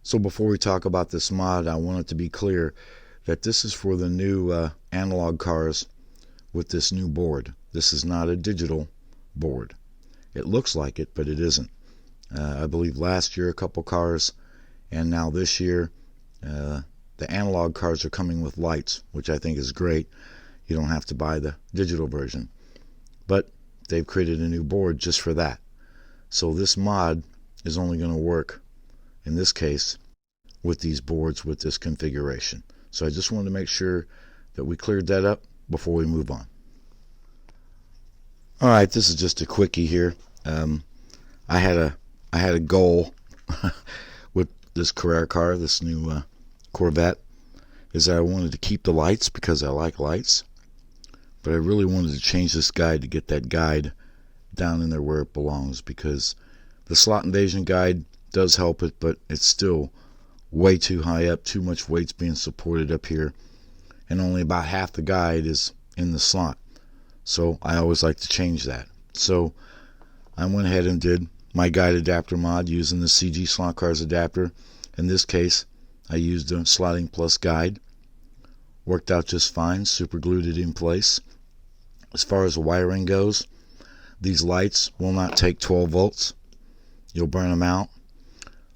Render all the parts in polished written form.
So before we talk about this mod, I want it to be clear that this is for the new analog cars with this new board. This is not a digital board. It looks like it, but it isn't. I believe last year a couple cars, and now this year the analog cars are coming with lights, which I think is great. You don't have to buy the digital version. But they've created a new board just for that. So this mod is only going to work, in this case, with these boards with this configuration. So I just wanted to make sure that we cleared that up before we move on. Alright, this is just a quickie here. I had a goal with this Carrera car, this new Corvette, is that I wanted to keep the lights because I like lights, but I really wanted to change this guide to get that guide down in there where it belongs, because the slot invasion guide does help it, but it's still way too high up. Too much weight's being supported up here, and only about half the guide is in the slot. So I always like to change that. So I went ahead and did my guide adapter mod using the CG Slot Cars adapter. In this case, I used a sliding plus guide. Worked out just fine. Super glued it in place. As far as the wiring goes, these lights will not take 12 volts. You'll burn them out.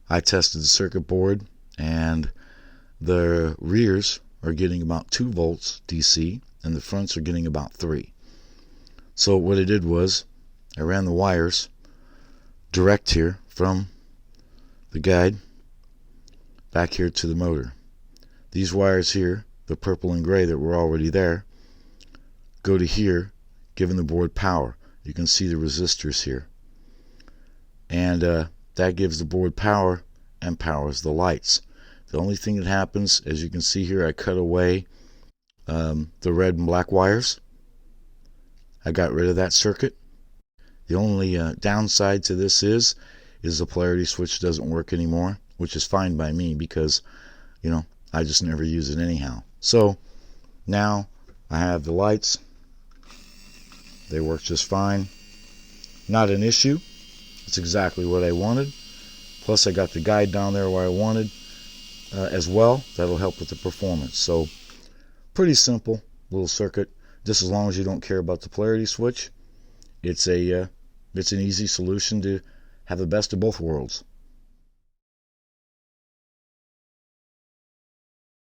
I tested the circuit board, and the rears are getting about 2 volts DC, and the fronts are getting about 3. So what I did was I ran the wires direct here from the guide back here to the motor. These wires here, the purple and gray that were already there, go to here, giving the board power. You can see the resistors here, and that gives the board power and powers the lights. The only thing that happens, as you can see here, I cut away the red and black wires. I got rid of that circuit. The only downside to this is the polarity switch doesn't work anymore, which is fine by me because, you know, I just never use it anyhow. So now I have the lights. They work just fine. Not an issue. It's exactly what I wanted. Plus I got the guide down there where I wanted as well. That'll help with the performance. So pretty simple little circuit. Just as long as you don't care about the polarity switch, it's an easy solution to have the best of both worlds.